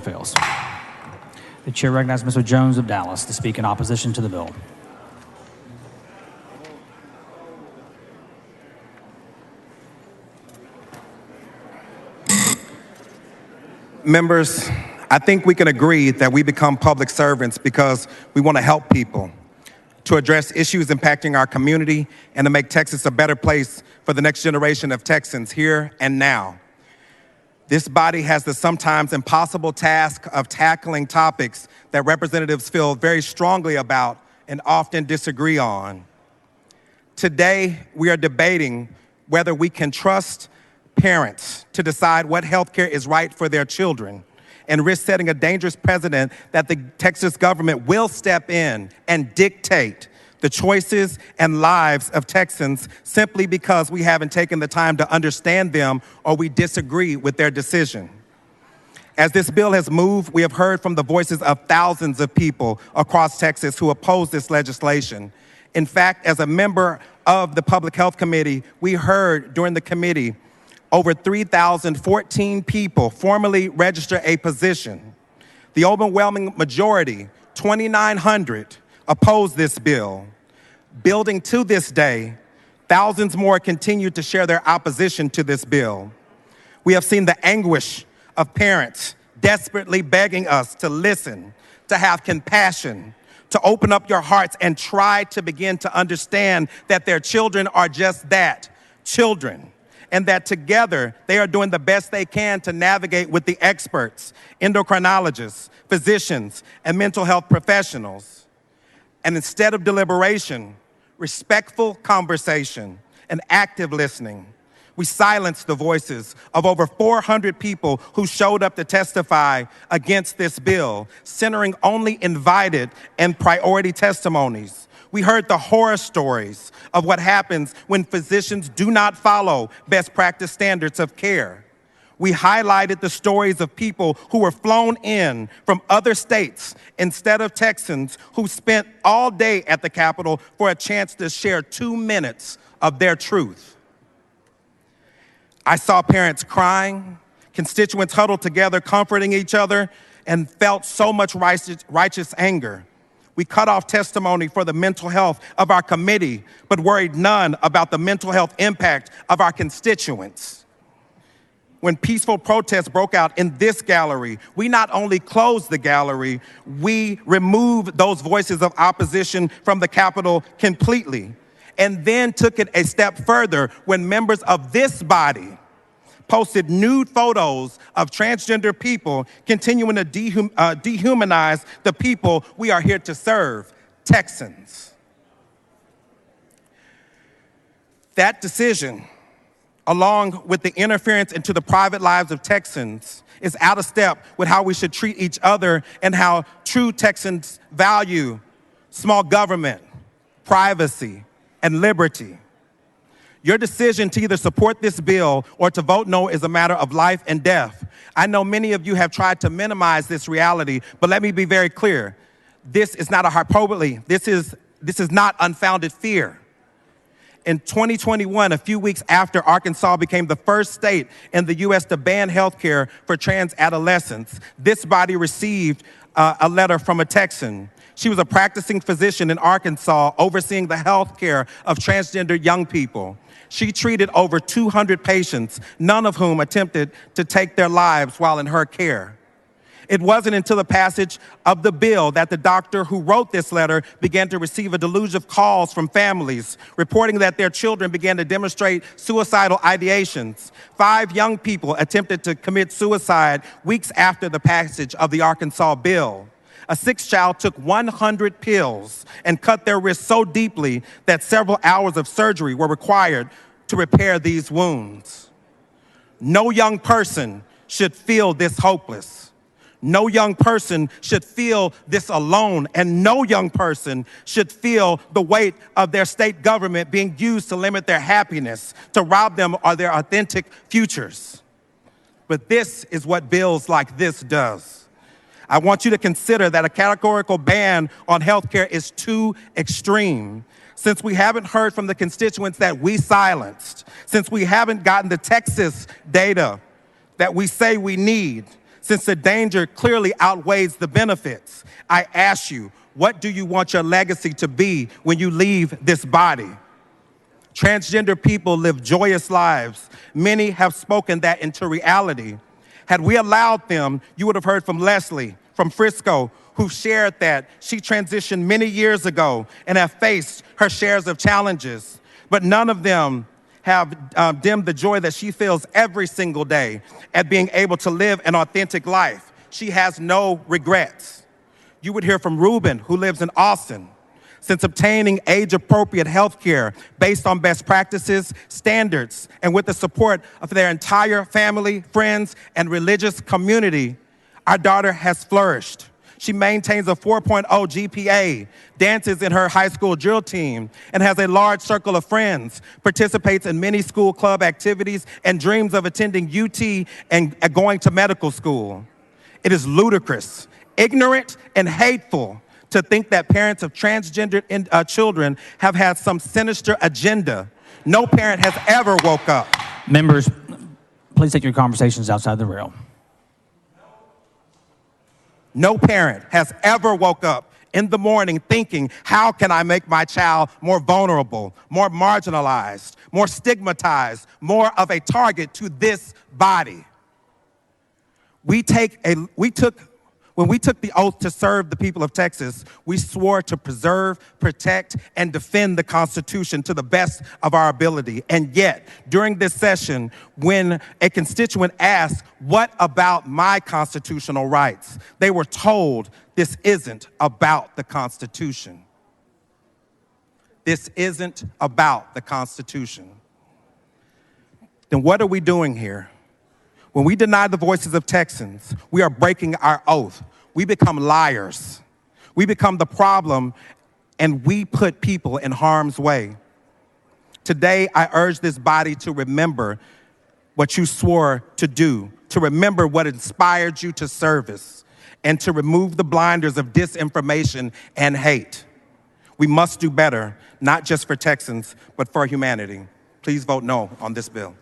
fails. The chair recognizes Mr. Jones of Dallas to speak in opposition to the bill. Members, I think we can agree that we become public servants because we want to help people, to address issues impacting our community, and to make Texas a better place for the next generation of Texans here and now. This body has the sometimes impossible task of tackling topics that representatives feel very strongly about and often disagree on. Today, we are debating whether we can trust parents to decide what health care is right for their children and risk setting a dangerous precedent that the Texas government will step in and dictate the choices and lives of Texans simply because we haven't taken the time to understand them or we disagree with their decision. As this bill has moved, we have heard from the voices of thousands of people across Texas who oppose this legislation. In fact, as a member of the Public Health Committee, we heard during the committee over 3,014 people formally register a position. The overwhelming majority, 2,900, oppose this bill. Building to this day, thousands more continue to share their opposition to this bill. We have seen the anguish of parents desperately begging us to listen, to have compassion, to open up your hearts and try to begin to understand that their children are just that, children, and that together they are doing the best they can to navigate with the experts, endocrinologists, physicians, and mental health professionals. And instead of deliberation, respectful conversation, and active listening, we silenced the voices of over 400 people who showed up to testify against this bill, centering only invited and priority testimonies. We heard the horror stories of what happens when physicians do not follow best practice standards of care. We highlighted the stories of people who were flown in from other states instead of Texans who spent all day at the Capitol for a chance to share 2 minutes of their truth. I saw parents crying, constituents huddled together, comforting each other, and felt so much righteous anger. We cut off testimony for the mental health of our committee, but worried none about the mental health impact of our constituents. When peaceful protests broke out in this gallery, we not only closed the gallery, we removed those voices of opposition from the Capitol completely, and then took it a step further when members of this body posted nude photos of transgender people continuing to dehumanize the people we are here to serve, Texans. That decision, along with the interference into the private lives of Texans, is out of step with how we should treat each other and how true Texans value small government, privacy, and liberty. Your decision to either support this bill or to vote no is a matter of life and death. I know many of you have tried to minimize this reality, but let me be very clear. This is not a hyperbole. This is not unfounded fear. In 2021, a few weeks after Arkansas became the first state in the U.S. to ban health care for trans adolescents, this body received a letter from a Texan. She was a practicing physician in Arkansas overseeing the health care of transgender young people. She treated over 200 patients, none of whom attempted to take their lives while in her care. It wasn't until the passage of the bill that the doctor who wrote this letter began to receive a deluge of calls from families reporting that their children began to demonstrate suicidal ideations. 5 young people attempted to commit suicide weeks after the passage of the Arkansas bill. A 6th child took 100 pills and cut their wrists so deeply that several hours of surgery were required to repair these wounds. No young person should feel this hopeless. No young person should feel this alone, and no young person should feel the weight of their state government being used to limit their happiness, to rob them of their authentic futures. But this is what bills like this does. I want you to consider that a categorical ban on healthcare is too extreme. Since we haven't heard from the constituents that we silenced, since we haven't gotten the Texas data that we say we need, Since the danger clearly outweighs the benefits, I ask you, what do you want your legacy to be when you leave this body? Transgender people live joyous lives. Many have spoken that into reality. Had we allowed them, you would have heard from Leslie from Frisco, who shared that she transitioned many years ago and have faced her shares of challenges, but none of them have dimmed the joy that she feels every single day at being able to live an authentic life. She has no regrets. You would hear from Ruben, who lives in Austin. Since obtaining age-appropriate health care based on best practices, standards, and with the support of their entire family, friends, and religious community, our daughter has flourished. She maintains a 4.0 GPA, dances in her high school drill team, and has a large circle of friends, participates in many school club activities, and dreams of attending UT and going to medical school. It is ludicrous, ignorant, and hateful to think that parents of transgender children have had some sinister agenda. No parent has ever woke up. Members, please take your conversations outside the rail. No parent has ever woke up in the morning thinking, how can I make my child more vulnerable, more marginalized, more stigmatized, more of a target to this body? When we took the oath to serve the people of Texas, we swore to preserve, protect, and defend the Constitution to the best of our ability. And yet, during this session, when a constituent asked, what about my constitutional rights? They were told, this isn't about the Constitution. This isn't about the Constitution. Then what are we doing here? When we deny the voices of Texans, we are breaking our oath. We become liars. We become the problem, and we put people in harm's way. Today, I urge this body to remember what you swore to do, to remember what inspired you to service, and to remove the blinders of disinformation and hate. We must do better, not just for Texans, but for humanity. Please vote no on this bill.